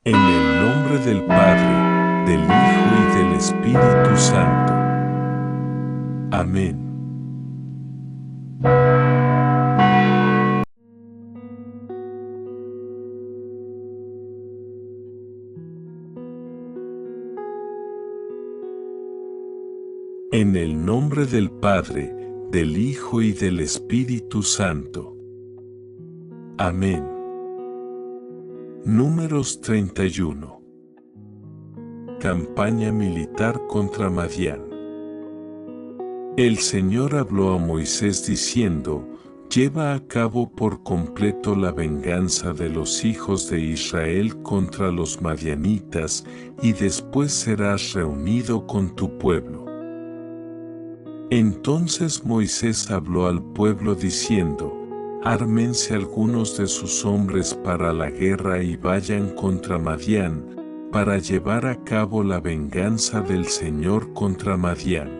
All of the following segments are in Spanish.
En el nombre del Padre, del Hijo y del Espíritu Santo. Amén. En el nombre del Padre, del Hijo y del Espíritu Santo. Amén. Números 31. Campaña militar contra Madián. El Señor habló a Moisés diciendo: lleva a cabo por completo la venganza de los hijos de Israel contra los madianitas, y después serás reunido con tu pueblo. Entonces Moisés habló al pueblo diciendo: ármense algunos de sus hombres para la guerra y vayan contra Madián, para llevar a cabo la venganza del Señor contra Madián.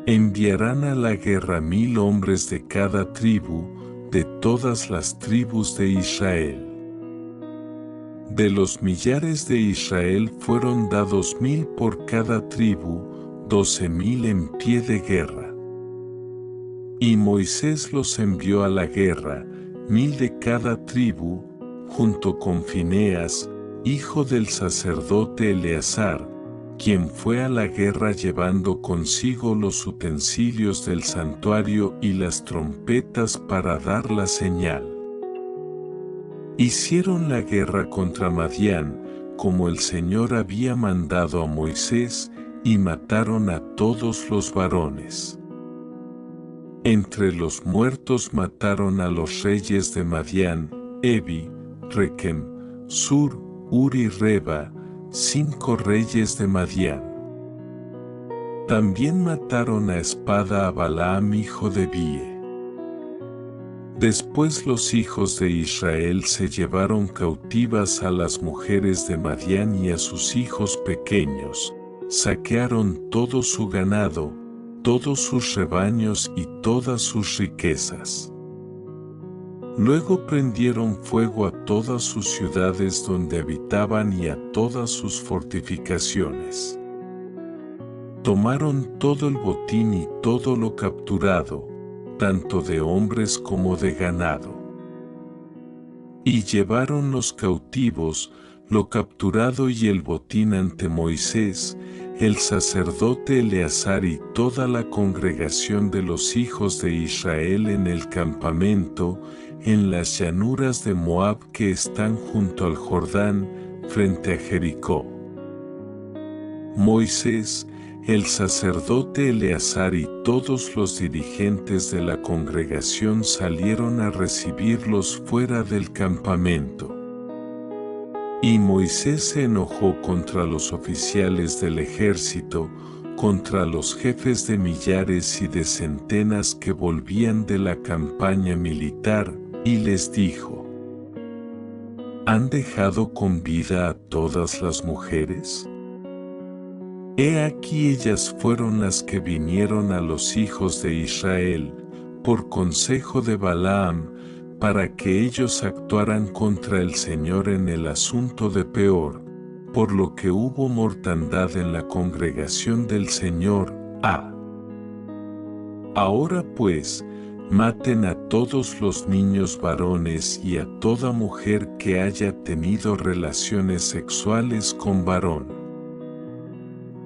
Enviarán a la guerra 1000 hombres de cada tribu, de todas las tribus de Israel. De los millares de Israel fueron dados 1000 por cada tribu, 12.000 en pie de guerra. Y Moisés los envió a la guerra, 1000 de cada tribu, junto con Fineas, hijo del sacerdote Eleazar, quien fue a la guerra llevando consigo los utensilios del santuario y las trompetas para dar la señal. Hicieron la guerra contra Madián, como el Señor había mandado a Moisés, y mataron a todos los varones. Entre los muertos mataron a los reyes de Madián, Evi, Rekem, Sur, Ur y Reba, 5 reyes de Madián. También mataron a espada a Balaam hijo de Bie. Después los hijos de Israel se llevaron cautivas a las mujeres de Madián y a sus hijos pequeños, saquearon todo su ganado, todos sus rebaños y todas sus riquezas. Luego prendieron fuego a todas sus ciudades donde habitaban y a todas sus fortificaciones. Tomaron todo el botín y todo lo capturado, tanto de hombres como de ganado. Y llevaron los cautivos, lo capturado y el botín ante Moisés, el sacerdote Eleazar y toda la congregación de los hijos de Israel en el campamento, en las llanuras de Moab que están junto al Jordán, frente a Jericó. Moisés, el sacerdote Eleazar y todos los dirigentes de la congregación salieron a recibirlos fuera del campamento. Y Moisés se enojó contra los oficiales del ejército, contra los jefes de millares y de centenas que volvían de la campaña militar, y les dijo: ¿han dejado con vida a todas las mujeres? He aquí ellas fueron las que vinieron a los hijos de Israel, por consejo de Balaam, para que ellos actuaran contra el Señor en el asunto de Peor, por lo que hubo mortandad en la congregación del Señor. Ahora pues, maten a todos los niños varones y a toda mujer que haya tenido relaciones sexuales con varón.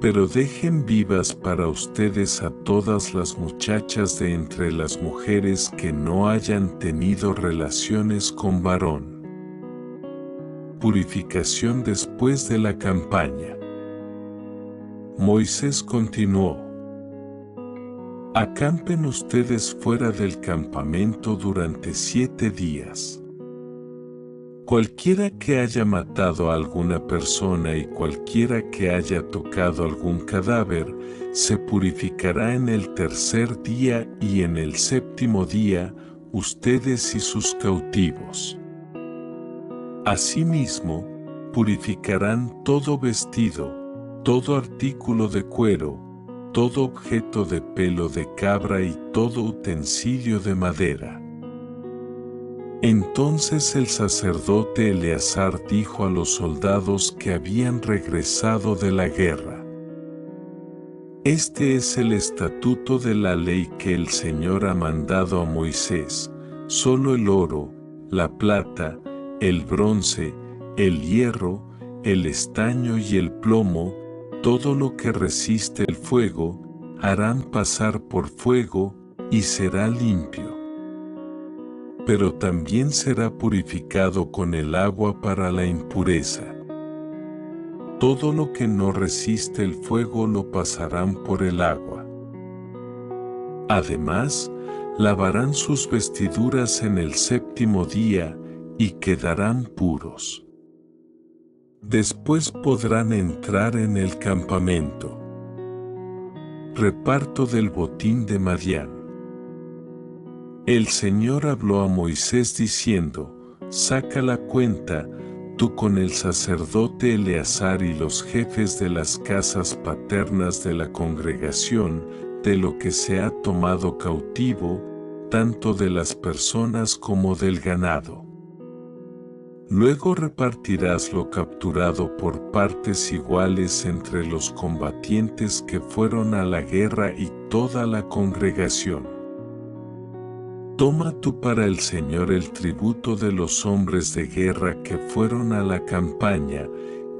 Pero dejen vivas para ustedes a todas las muchachas de entre las mujeres que no hayan tenido relaciones con varón. Purificación después de la campaña. Moisés continuó: acampen ustedes fuera del campamento durante 7 días. Cualquiera que haya matado a alguna persona y cualquiera que haya tocado algún cadáver, se purificará en el 3er día, y en el 7º día, ustedes y sus cautivos. Asimismo, purificarán todo vestido, todo artículo de cuero, todo objeto de pelo de cabra y todo utensilio de madera. Entonces el sacerdote Eleazar dijo a los soldados que habían regresado de la guerra: Este es el estatuto de la ley que el Señor ha mandado a Moisés: solo el oro, la plata, el bronce, el hierro, el estaño y el plomo, todo lo que resiste el fuego, harán pasar por fuego, y será limpio. Pero también será purificado con el agua para la impureza. Todo lo que no resiste el fuego lo pasarán por el agua. Además, lavarán sus vestiduras en el séptimo día, y quedarán puros. Después podrán entrar en el campamento. Reparto del botín de Madián. El Señor habló a Moisés diciendo: Saca la cuenta, tú con el sacerdote Eleazar y los jefes de las casas paternas de la congregación, de lo que se ha tomado cautivo, tanto de las personas como del ganado. Luego repartirás lo capturado por partes iguales entre los combatientes que fueron a la guerra y toda la congregación. Toma tú para el Señor el tributo de los hombres de guerra que fueron a la campaña,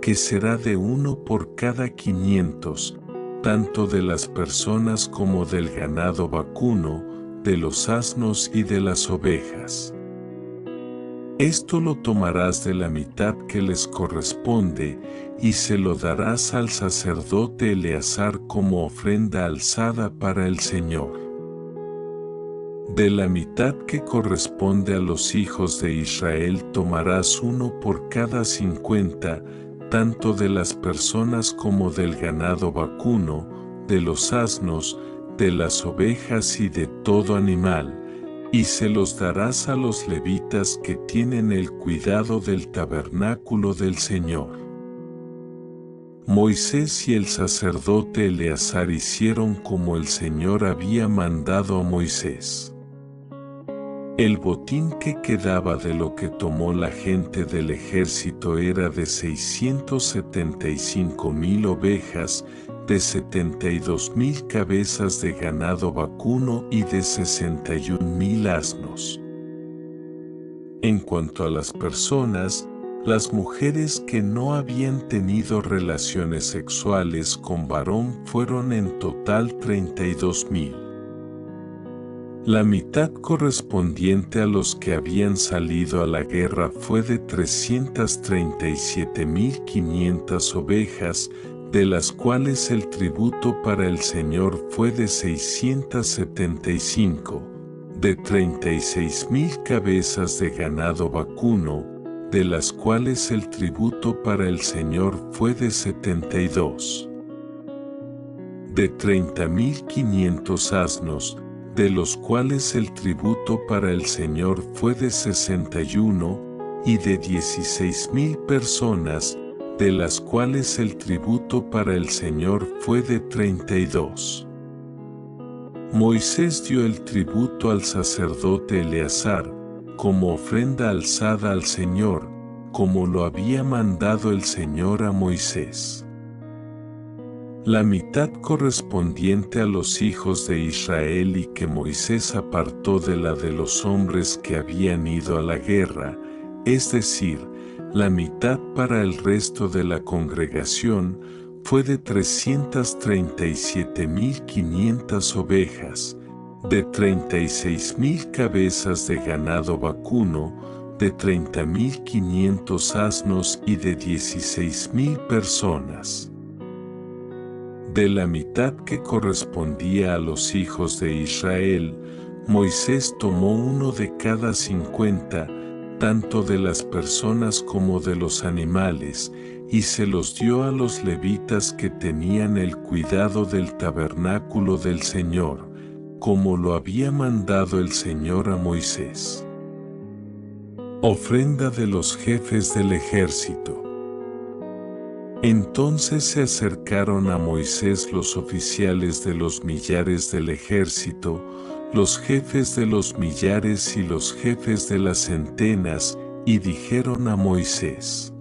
que será de 1 por cada 500, tanto de las personas como del ganado vacuno, de los asnos y de las ovejas. Esto lo tomarás de la mitad que les corresponde, y se lo darás al sacerdote Eleazar como ofrenda alzada para el Señor. De la mitad que corresponde a los hijos de Israel tomarás 1 por cada 50, tanto de las personas como del ganado vacuno, de los asnos, de las ovejas y de todo animal, y se los darás a los levitas que tienen el cuidado del tabernáculo del Señor. Moisés y el sacerdote Eleazar hicieron como el Señor había mandado a Moisés. El botín que quedaba de lo que tomó la gente del ejército era de 675,000 ovejas, de 72,000 cabezas de ganado vacuno y de 61,000 asnos. En cuanto a las personas, las mujeres que no habían tenido relaciones sexuales con varón fueron en total 32,000. La mitad correspondiente a los que habían salido a la guerra fue de 337,500 ovejas, de las cuales el tributo para el Señor fue de 675, de 36,000 cabezas de ganado vacuno, de las cuales el tributo para el Señor fue de 72, de 30,500 asnos, de los cuales el tributo para el Señor fue de 61, y de 16,000 personas, de las cuales el tributo para el Señor fue de 32. Moisés dio el tributo al sacerdote Eleazar, como ofrenda alzada al Señor, como lo había mandado el Señor a Moisés. La mitad correspondiente a los hijos de Israel y que Moisés apartó de la de los hombres que habían ido a la guerra, es decir, la mitad para el resto de la congregación, fue de 337,500 ovejas, de 36,000 cabezas de ganado vacuno, de 30,500 asnos y de 16,000 personas. De la mitad que correspondía a los hijos de Israel, Moisés tomó 1 de cada 50, tanto de las personas como de los animales, y se los dio a los levitas que tenían el cuidado del tabernáculo del Señor, como lo había mandado el Señor a Moisés. Ofrenda de los jefes del ejército. Entonces se acercaron a Moisés los oficiales de los millares del ejército, los jefes de los millares y los jefes de las centenas, y dijeron a Moisés: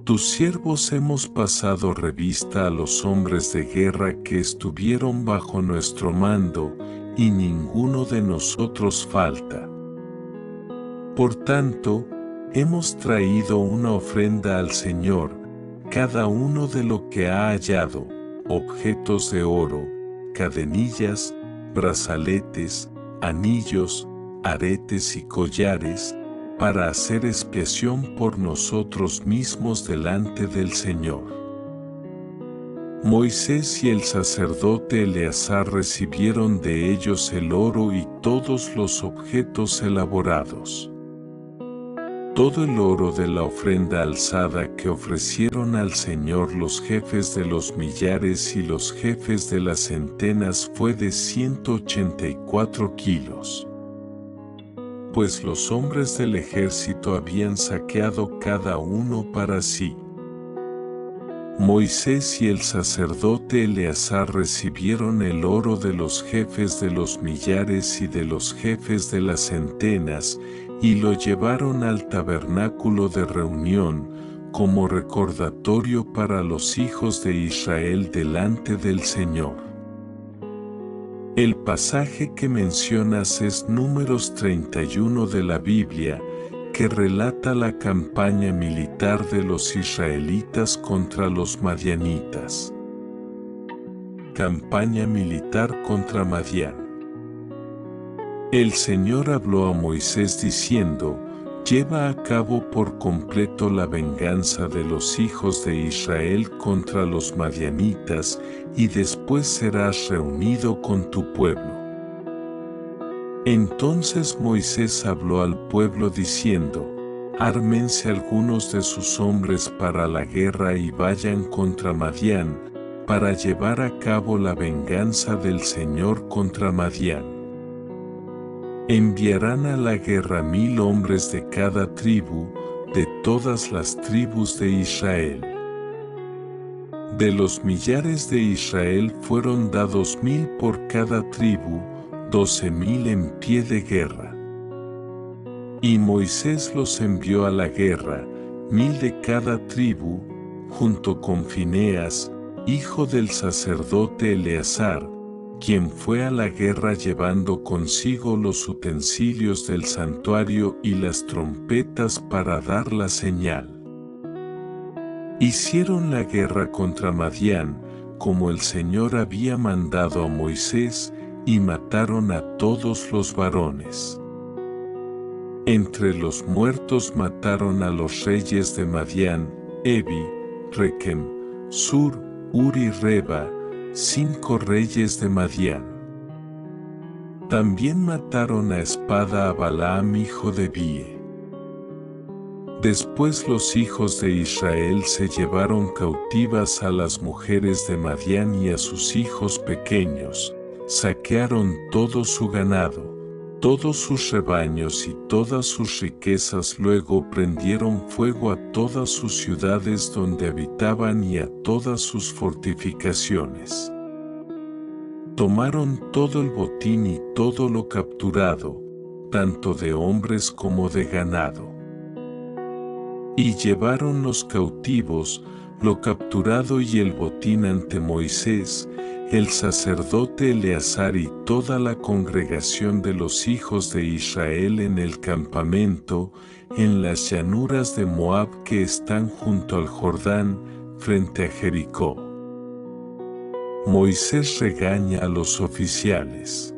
tus siervos hemos pasado revista a los hombres de guerra que estuvieron bajo nuestro mando, y ninguno de nosotros falta. Por tanto, hemos traído una ofrenda al Señor, cada uno de lo que ha hallado, objetos de oro, cadenillas, brazaletes, anillos, aretes y collares, para hacer expiación por nosotros mismos delante del Señor. Moisés y el sacerdote Eleazar recibieron de ellos el oro y todos los objetos elaborados. Todo el oro de la ofrenda alzada que ofrecieron al Señor los jefes de los millares y los jefes de las centenas fue de 184 kilos. Pues los hombres del ejército habían saqueado cada uno para sí. Moisés y el sacerdote Eleazar recibieron el oro de los jefes de los millares y de los jefes de las centenas, y lo llevaron al tabernáculo de reunión, como recordatorio para los hijos de Israel delante del Señor. El pasaje que mencionas es Números 31 de la Biblia, que relata la campaña militar de los israelitas contra los madianitas. Campaña militar contra Madián. El Señor habló a Moisés diciendo: lleva a cabo por completo la venganza de los hijos de Israel contra los madianitas, y después serás reunido con tu pueblo. Entonces Moisés habló al pueblo diciendo: ármense algunos de sus hombres para la guerra y vayan contra Madián, para llevar a cabo la venganza del Señor contra Madián. Enviarán a la guerra 1000 hombres de cada tribu, de todas las tribus de Israel. De los millares de Israel fueron dados 1000 por cada tribu, 12,000 en pie de guerra. Y Moisés los envió a la guerra, 1000 de cada tribu, junto con Fineas, hijo del sacerdote Eleazar, quien fue a la guerra llevando consigo los utensilios del santuario y las trompetas para dar la señal. Hicieron la guerra contra Madián, como el Señor había mandado a Moisés, y mataron a todos los varones. Entre los muertos mataron a los reyes de Madián, Evi, Rekem, Sur, Ur y Reba, 5 reyes de Madián. También mataron a espada a Balaam hijo de Bie. Después los hijos de Israel se llevaron cautivas a las mujeres de Madián y a sus hijos pequeños, saquearon todo su ganado, todos sus rebaños y todas sus riquezas. Luego prendieron fuego a todas sus ciudades donde habitaban y a todas sus fortificaciones. Tomaron todo el botín y todo lo capturado, tanto de hombres como de ganado. Y llevaron los cautivos, lo capturado y el botín ante Moisés, el sacerdote Eleazar y toda la congregación de los hijos de Israel en el campamento, en las llanuras de Moab que están junto al Jordán, frente a Jericó. Moisés regaña a los oficiales.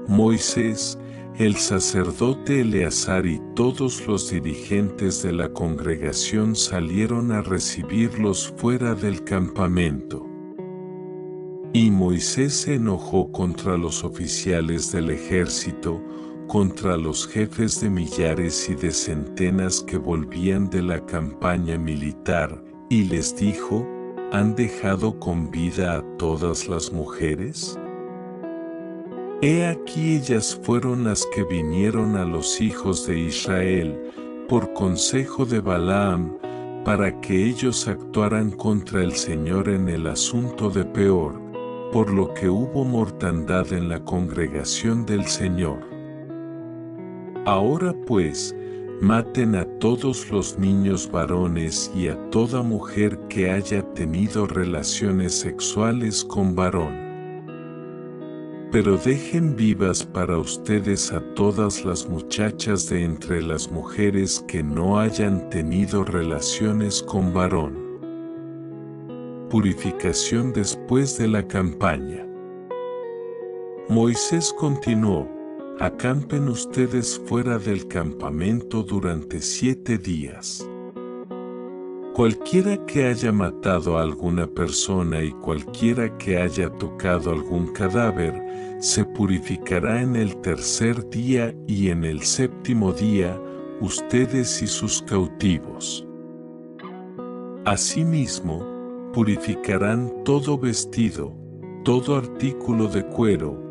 Moisés, el sacerdote Eleazar y todos los dirigentes de la congregación salieron a recibirlos fuera del campamento. Y Moisés se enojó contra los oficiales del ejército, contra los jefes de millares y de centenas que volvían de la campaña militar, y les dijo: ¿han dejado con vida a todas las mujeres? He aquí ellas fueron las que vinieron a los hijos de Israel, por consejo de Balaam, para que ellos actuaran contra el Señor en el asunto de Peor, por lo que hubo mortandad en la congregación del Señor. Ahora pues, maten a todos los niños varones y a toda mujer que haya tenido relaciones sexuales con varón. Pero dejen vivas para ustedes a todas las muchachas de entre las mujeres que no hayan tenido relaciones con varón. Purificación después de la campaña. Moisés continuó: acampen ustedes fuera del campamento durante 7 días. Cualquiera que haya matado a alguna persona y cualquiera que haya tocado algún cadáver, se purificará en el 3er día y en el 7º día, ustedes y sus cautivos. Asimismo, purificarán todo vestido, todo artículo de cuero,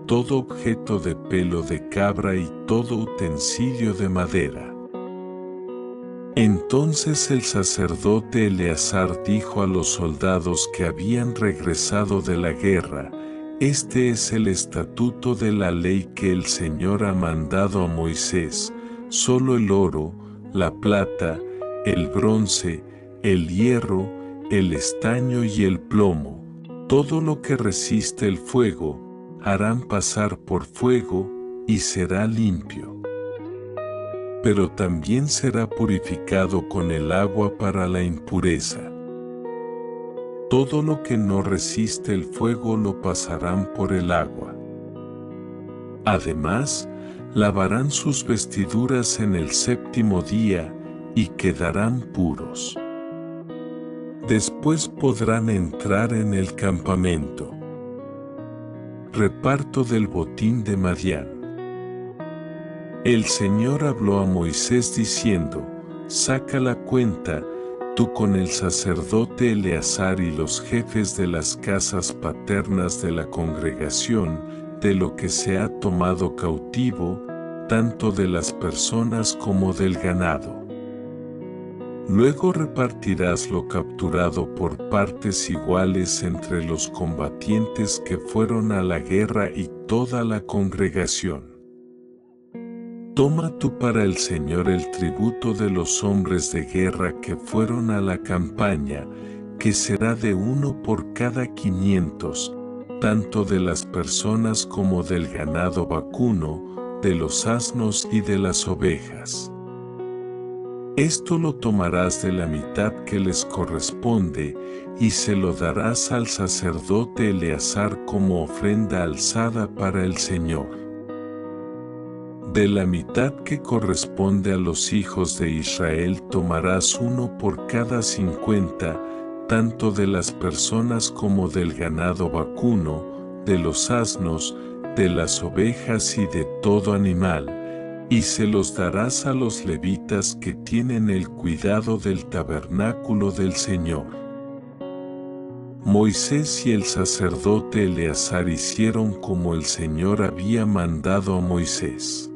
todo objeto de pelo de cabra y todo utensilio de madera. Entonces el sacerdote Eleazar dijo a los soldados que habían regresado de la guerra: este es el estatuto de la ley que el Señor ha mandado a Moisés: solo el oro, la plata, el bronce, el hierro, el estaño y el plomo, todo lo que resiste el fuego, harán pasar por fuego, y será limpio. Pero también será purificado con el agua para la impureza. Todo lo que no resiste el fuego lo pasarán por el agua. Además, lavarán sus vestiduras en el 7º día, y quedarán puros. Después podrán entrar en el campamento. Reparto del botín de Madián. El Señor habló a Moisés diciendo: saca la cuenta, tú con el sacerdote Eleazar y los jefes de las casas paternas de la congregación, de lo que se ha tomado cautivo, tanto de las personas como del ganado. Luego repartirás lo capturado por partes iguales entre los combatientes que fueron a la guerra y toda la congregación. Toma tú para el Señor el tributo de los hombres de guerra que fueron a la campaña, que será de 1 por cada 500, tanto de las personas como del ganado vacuno, de los asnos y de las ovejas. Esto lo tomarás de la mitad que les corresponde, y se lo darás al sacerdote Eleazar como ofrenda alzada para el Señor. De la mitad que corresponde a los hijos de Israel tomarás 1 por cada 50, tanto de las personas como del ganado vacuno, de los asnos, de las ovejas y de todo animal, y se los darás a los levitas que tienen el cuidado del tabernáculo del Señor. Moisés y el sacerdote Eleazar hicieron como el Señor había mandado a Moisés.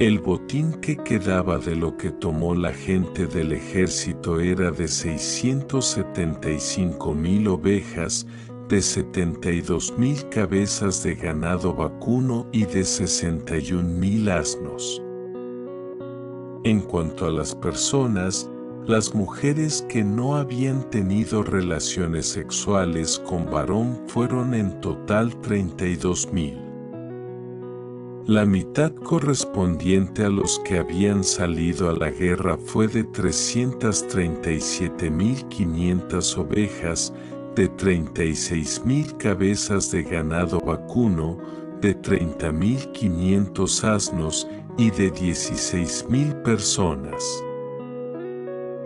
El botín que quedaba de lo que tomó la gente del ejército era de 675,000 ovejas, de 72,000 cabezas de ganado vacuno y de 61,000 asnos. En cuanto a las personas, las mujeres que no habían tenido relaciones sexuales con varón fueron en total 32,000. La mitad correspondiente a los que habían salido a la guerra fue de 337,500 ovejas, de 36,000 cabezas de ganado vacuno, de 30,500 asnos y de 16,000 personas.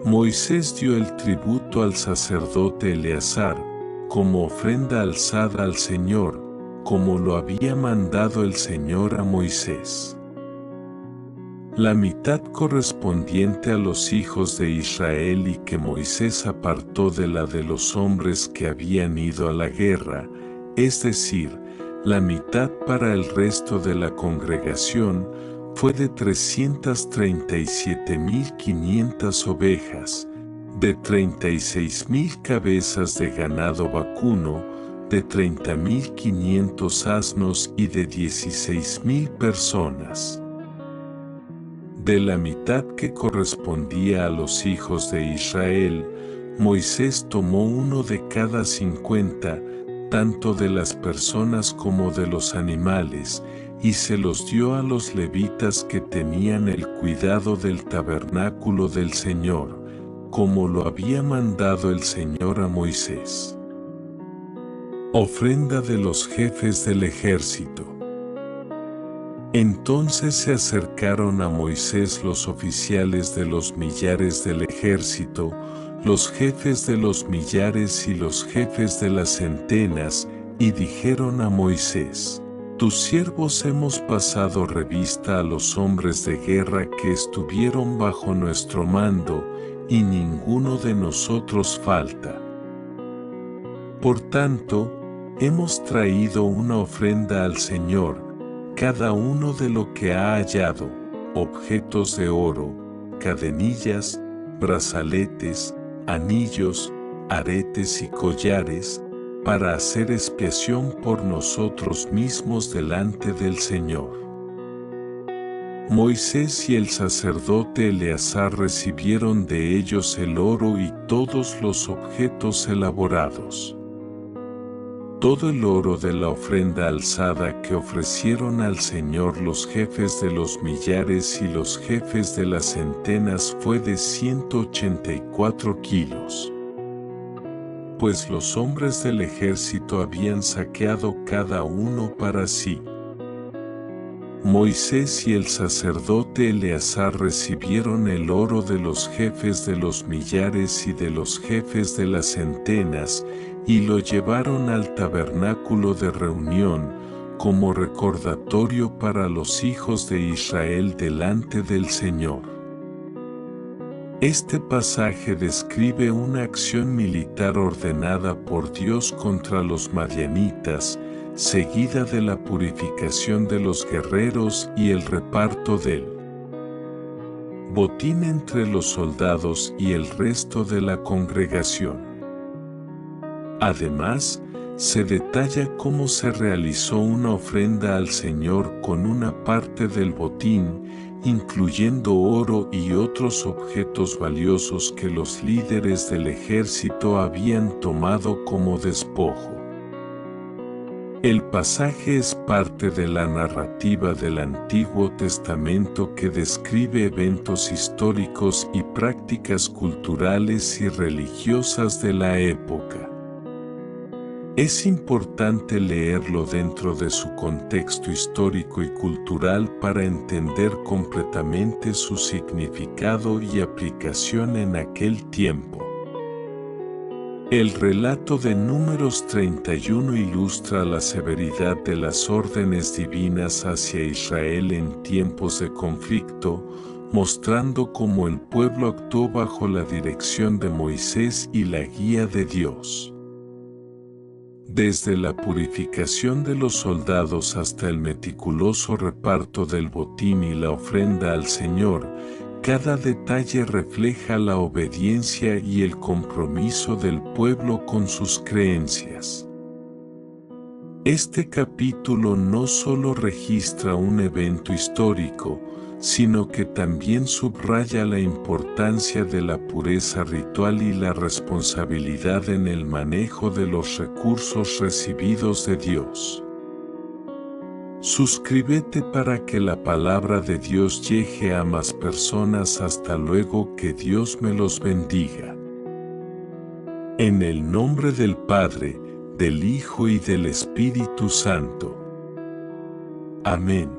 Moisés dio el tributo al sacerdote Eleazar, como ofrenda alzada al Señor, como lo había mandado el Señor a Moisés. La mitad correspondiente a los hijos de Israel y que Moisés apartó de la de los hombres que habían ido a la guerra, es decir, la mitad para el resto de la congregación, fue de 337,500 ovejas, de 36,000 cabezas de ganado vacuno, de 30.500 asnos y de 16.000 personas. De la mitad que correspondía a los hijos de Israel, Moisés tomó uno de cada 50, tanto de las personas como de los animales, y se los dio a los levitas que tenían el cuidado del tabernáculo del Señor, como lo había mandado el Señor a Moisés. Ofrenda de los jefes del ejército. Entonces se acercaron a Moisés los oficiales de los millares del ejército, los jefes de los millares y los jefes de las centenas, y dijeron a Moisés: Tus siervos hemos pasado revista a los hombres de guerra que estuvieron bajo nuestro mando, y ninguno de nosotros falta. Por tanto, hemos traído una ofrenda al Señor, cada uno de lo que ha hallado, objetos de oro, cadenillas, brazaletes, anillos, aretes y collares, para hacer expiación por nosotros mismos delante del Señor. Moisés y el sacerdote Eleazar recibieron de ellos el oro y todos los objetos elaborados. Todo el oro de la ofrenda alzada que ofrecieron al Señor los jefes de los millares y los jefes de las centenas fue de 184 kilos. Pues los hombres del ejército habían saqueado cada uno para sí. Moisés y el sacerdote Eleazar recibieron el oro de los jefes de los millares y de los jefes de las centenas, y lo llevaron al tabernáculo de reunión, como recordatorio para los hijos de Israel delante del Señor. Este pasaje describe una acción militar ordenada por Dios contra los madianitas, seguida de la purificación de los guerreros y el reparto del botín entre los soldados y el resto de la congregación. Además, se detalla cómo se realizó una ofrenda al Señor con una parte del botín, incluyendo oro y otros objetos valiosos que los líderes del ejército habían tomado como despojo. El pasaje es parte de la narrativa del Antiguo Testamento que describe eventos históricos y prácticas culturales y religiosas de la época. Es importante leerlo dentro de su contexto histórico y cultural para entender completamente su significado y aplicación en aquel tiempo. El relato de Números 31 ilustra la severidad de las órdenes divinas hacia Israel en tiempos de conflicto, mostrando cómo el pueblo actuó bajo la dirección de Moisés y la guía de Dios. Desde la purificación de los soldados hasta el meticuloso reparto del botín y la ofrenda al Señor, cada detalle refleja la obediencia y el compromiso del pueblo con sus creencias. Este capítulo no solo registra un evento histórico, sino que también subraya la importancia de la pureza ritual y la responsabilidad en el manejo de los recursos recibidos de Dios. Suscríbete para que la palabra de Dios llegue a más personas. Hasta luego, que Dios me los bendiga. En el nombre del Padre, del Hijo y del Espíritu Santo. Amén.